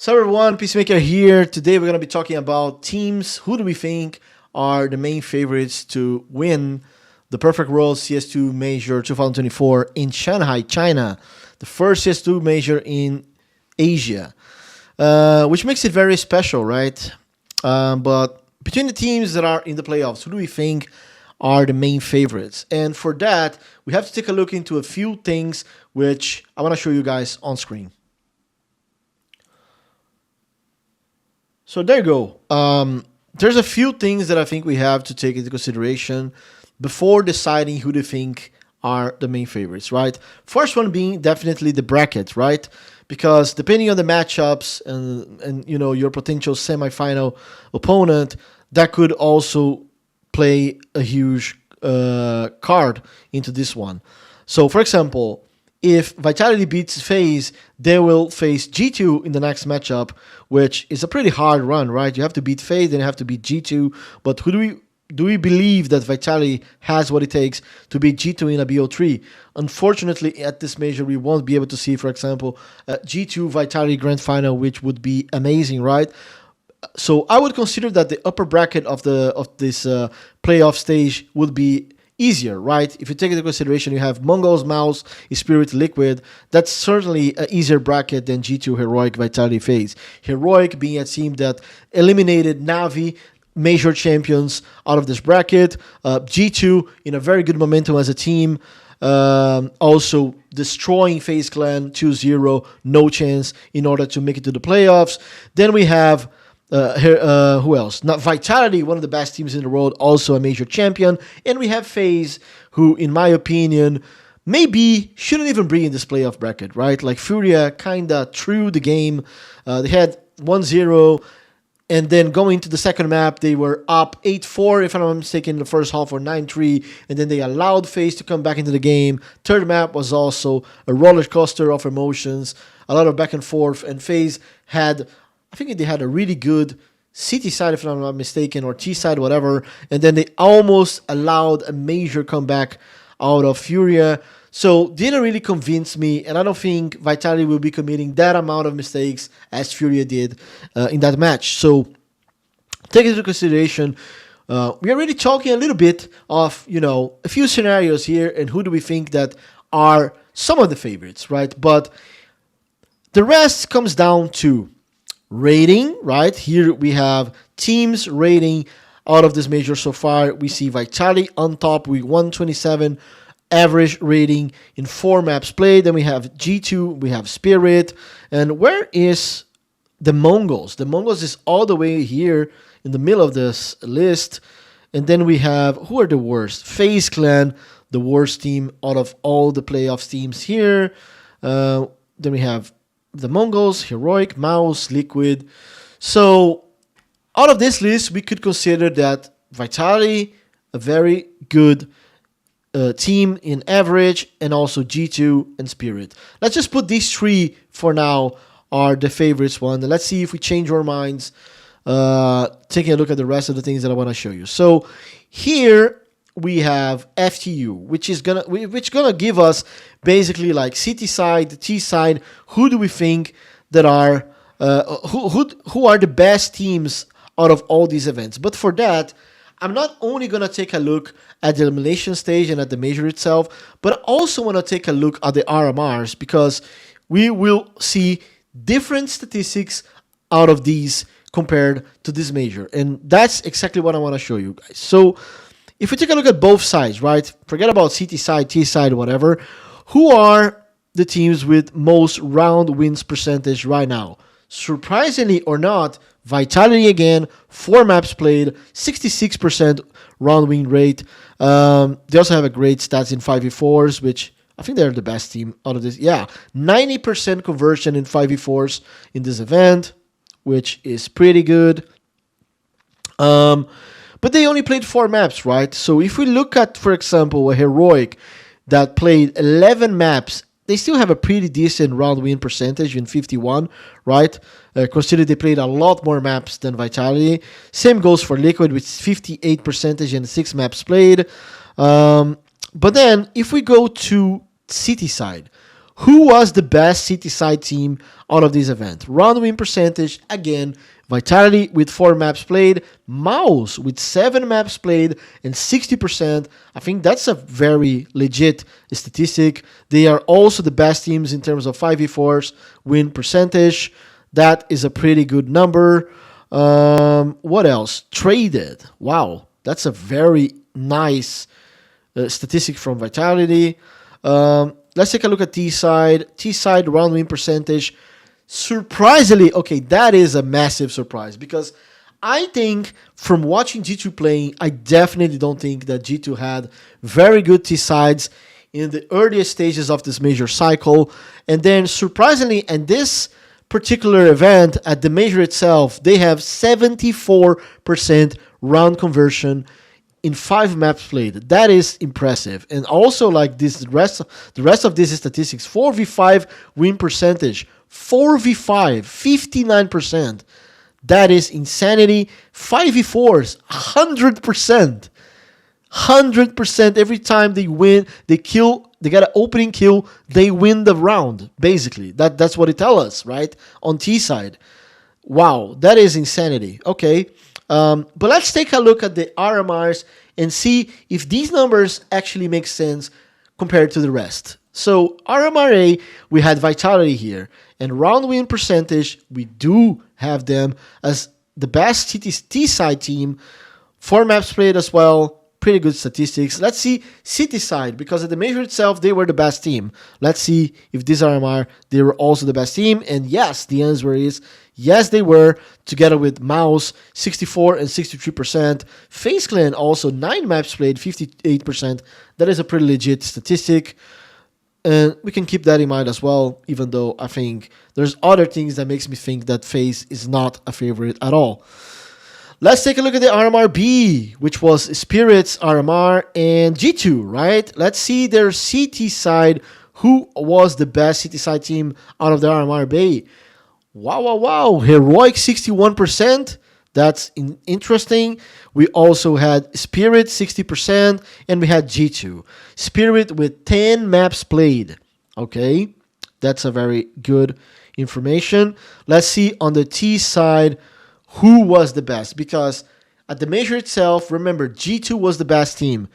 So everyone, Peacemaker here. Today we're going to be talking about teams. Who do we think are the main favorites to win the Perfect World CS2 Major 2024 in Shanghai, China? The first CS2 Major in Asia, which makes it very special, right? But between the teams that are in the playoffs, who do we think are the main favorites? And for that, we have to take a look into a few things which I want to show you guys on screen. So there you go. There's a few things that I think we have to take into consideration before deciding who to think are the main favorites, right? First one being definitely the bracket, right? Because depending on the matchups and you know your potential semifinal opponent, that could also play a huge card into this one. So for example, if Vitality beats FaZe, they will face G2 in the next matchup, which is a pretty hard run, right? You have to beat FaZe, then you have to beat G2. But who do we believe that Vitality has what it takes to beat G2 in a BO3? Unfortunately, at this major, we won't be able to see, for example, G2 Vitality Grand Final, which would be amazing, right? So I would consider that the upper bracket of this playoff stage would be easier, right? If you take into consideration you have Mongols, Mouse, Spirit, Liquid, that's certainly an easier bracket than G2, Heroic, Vitality, FaZe. Heroic being a team that eliminated Navi, major champions, out of this bracket. G2 in a very good momentum as a team. Also destroying FaZe Clan 2-0, no chance in order to make it to the playoffs. Then we have who else? Not Vitality, one of the best teams in the world, also a major champion. And we have FaZe, who, in my opinion, maybe shouldn't even be in this playoff bracket, right? Like Furia kind of threw the game. They had 1-0, and then going into the second map, they were up 8-4, if I'm not mistaken, in the first half, or 9-3, and then they allowed FaZe to come back into the game. Third map was also a roller coaster of emotions, a lot of back and forth, and FaZe had, I think they had a really good City side, if I'm not mistaken, or T side, whatever. And then they almost allowed a major comeback out of Furia. So didn't really convince me, and I don't think Vitality will be committing that amount of mistakes as Furia did in that match. So take into consideration, we are really talking a little bit of, you know, a few scenarios here, and who do we think that are some of the favorites, right? But the rest comes down to rating, right? Here we have teams rating out of this major so far. We see Vitality on top with 127 average rating in 4 maps played. Then we have G2, we have Spirit. And where is the Mongols? The Mongols is all the way here in the middle of this list. And then we have, who are the worst? FaZe Clan, the worst team out of all the playoffs teams here. Then we have the Mongols, Heroic, Mouse, Liquid. So out of this list, we could consider that Vitality, a very good team in average, and also G2 and Spirit. Let's just put these 3 for now are the favorites one. Let's see if we change our minds, taking a look at the rest of the things that I want to show you. So here we have FTU, which gonna give us basically like City side, T side. Who do we think that are who are the best teams out of all these events? But for that, I'm not only gonna take a look at the elimination stage and at the major itself, but I also want to take a look at the RMRs, because we will see different statistics out of these compared to this major, and that's exactly what I want to show you guys. So if we take a look at both sides, right? Forget about CT side, T side, whatever. Who are the teams with most round wins percentage right now? Surprisingly or not, Vitality again, 4 maps played, 66% round win rate. They also have a great stats in 5v4s, which I think they're the best team out of this. Yeah, 90% conversion in 5v4s in this event, which is pretty good. But they only played 4 maps, right? So if we look at, for example, a Heroic that played 11 maps, they still have a pretty decent round win percentage in 51, right? Consider they played a lot more maps than Vitality. Same goes for Liquid with 58% and 6 maps played. But then if we go to City side, Who was the best city side team out of this event? Round win percentage, again, Vitality with 4 maps played, Mouse with 7 maps played and 60%. I think that's a very legit statistic. They are also the best teams in terms of 5v4s win percentage. That is a pretty good number. What else? Traded. Wow, that's a very nice statistic from Vitality. Let's take a look at T-side. T-side round win percentage. Surprisingly, okay, that is a massive surprise because I think from watching G2 playing, I definitely don't think that G2 had very good T-sides in the earliest stages of this major cycle. And then surprisingly, in this particular event at the major itself, they have 74% round conversion in 5 maps played. That is impressive. And also like this, the rest of these statistics, 4v5 win percentage, 4v5, 59%. That is insanity. 5v4s, 100%. 100% every time they win, they get an opening kill, they win the round, basically. That's what it tells us, right? On T side. Wow, that is insanity. Okay. But let's take a look at the RMRs and see if these numbers actually make sense compared to the rest. So RMRA, we had Vitality here. And round win percentage, we do have them as the best T side team. 4 maps played as well. Pretty good statistics. Let's see City side, because at the major itself, they were the best team. Let's see if this RMR, they were also the best team. And yes, the answer is yes, they were, together with Mouse, 64 and 63%. FaZe Clan also 9 maps played, 58%. That is a pretty legit statistic. And we can keep that in mind as well, even though I think there's other things that makes me think that FaZe is not a favorite at all. Let's take a look at the RMRB, which was Spirit's RMR and G2, right? Let's see their CT side. Who was the best CT side team out of the RMRB? Wow. Heroic 61%. That's interesting. We also had Spirit 60% and we had G2. Spirit with 10 maps played. Okay, that's a very good information. Let's see on the T side who was the best, because at the major itself, remember, G2 was the best team.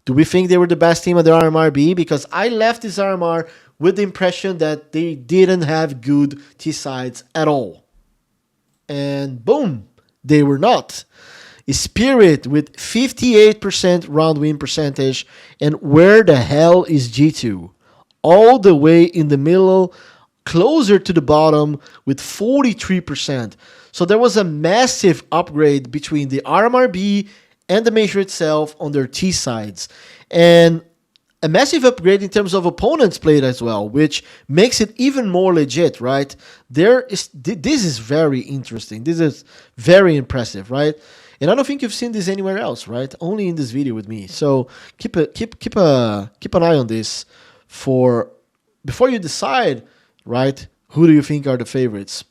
Do we think they were the best team at the RMRB? Because I left this RMR with the impression that they didn't have good T sides at all. And boom, they were not. Spirit with 58% round win percentage. And where the hell is G2? All the way in the middle, closer to the bottom with 43%. So there was a massive upgrade between the RMRB and the major itself on their T sides. And a massive upgrade in terms of opponents played as well, which makes it even more legit, right? This is very interesting. This is very impressive, right? And I don't think you've seen this anywhere else, right? Only in this video with me. So keep an eye on this before you decide, right? Who do you think are the favorites?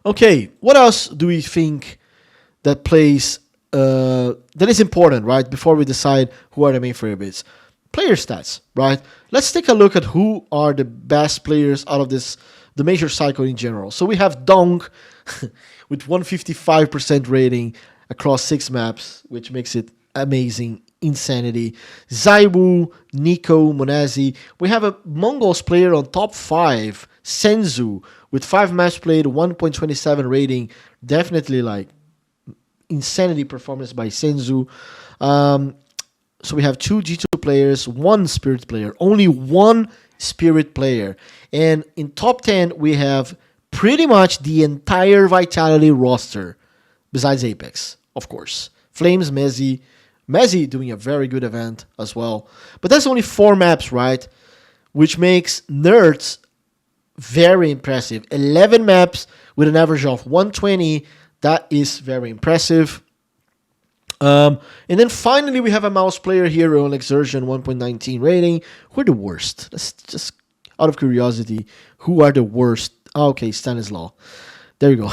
Okay, what else do we think that plays that is important, right? Before we decide who are the main favorites, player stats, right? Let's take a look at who are the best players out of the major cycle in general. So we have Donk with 155% rating across 6 maps, which makes it amazing. Insanity. Zaiwu, Nico, Monazzi. We have a Mongols player on top 5, Senzu, with 5 maps played, 1.27 rating. Definitely like insanity performance by Senzu. So we have 2 G2 players, 1 Spirit player, only 1 Spirit player. And in top 10, we have pretty much the entire Vitality roster, besides Apex, of course. Flames, Mezzi doing a very good event as well. But that's only 4 maps, right? Which makes Nerds very impressive. 11 maps with an average of 120. That is very impressive. And then finally, we have a Mouse player here on Exertion, 1.19 rating. Who are the worst? Let's just, out of curiosity, who are the worst? Oh, okay, Stanislaw. There you go.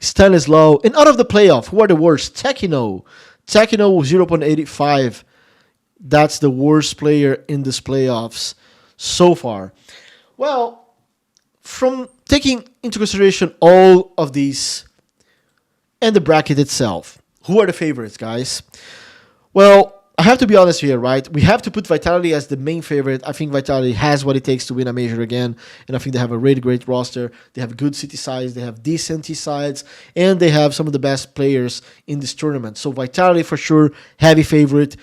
Stanislaw. And out of the playoff, who are the worst? Tekino 0.85. That's the worst player in this playoffs. so far? Well, from taking into consideration all of these and the bracket itself, who are the favorites, guys? Well, I have to be honest here, right? We have to put Vitality as the main favorite. I think Vitality has what it takes to win a major again, and I think they have a really great roster. They have good city sides, they have decent T sides, and they have some of the best players in this tournament. So Vitality for sure, heavy favorite.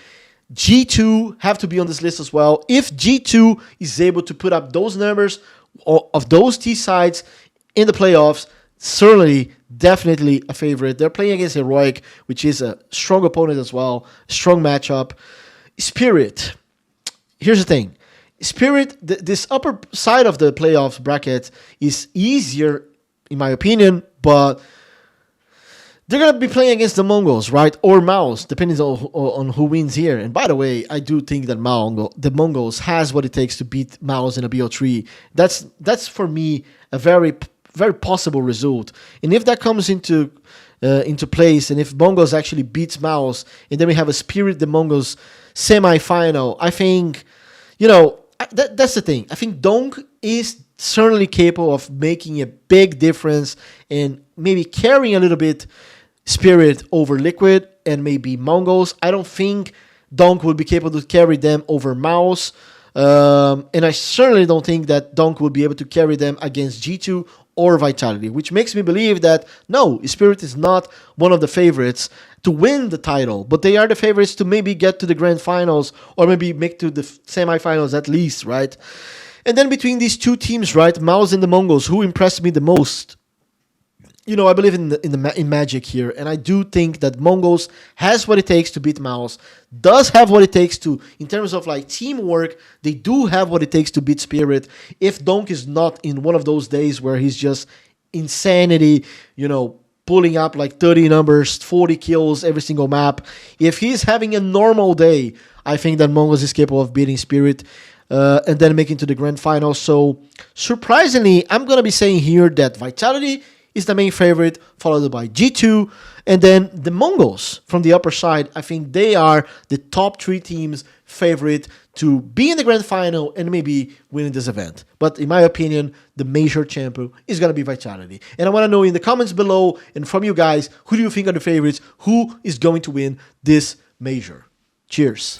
G2 have to be on this list as well. If G2 is able to put up those numbers of those T sides in the playoffs, certainly, definitely a favorite. They're playing against Heroic, which is a strong opponent as well. Strong matchup. Spirit. Here's the thing. Spirit, this upper side of the playoffs bracket is easier, in my opinion, but they're going to be playing against the Mongols, right? Or Maos, depending on who wins here. And by the way, I do think that the Mongols has what it takes to beat Maos in a BO3. That's for me a very possible result. And if that comes into place, and if Mongols actually beats Maos, and then we have a Spirit the Mongols semi-final, I think, that's the thing. I think Dong is certainly capable of making a big difference and maybe carrying a little bit Spirit over Liquid and maybe Mongols. I don't think Dong will be capable to carry them over Maos. And I certainly don't think that Dunk will be able to carry them against G2 or Vitality, which makes me believe that, no, Spirit is not one of the favorites to win the title, but they are the favorites to maybe get to the grand finals or maybe make to the semifinals at least, right? And then between these two teams, right, Maos and the Mongols, who impressed me the most? I believe in magic here, and I do think that Mongols has what it takes to beat Maos, does have what it takes to, in terms of like teamwork, they do have what it takes to beat Spirit. If Donk is not in one of those days where he's just insanity, pulling up like 30 numbers, 40 kills every single map, if he's having a normal day, I think that Mongols is capable of beating Spirit and then making to the grand final. So surprisingly, I'm going to be saying here that Vitality is the main favorite, followed by G2, and then the Mongols from the upper side. I think they are the top 3 teams favorite to be in the grand final and maybe win this event. But in my opinion, the major champion is going to be Vitality. And I want to know in the comments below and from you guys, who do you think are the favorites? Who is going to win this major? Cheers.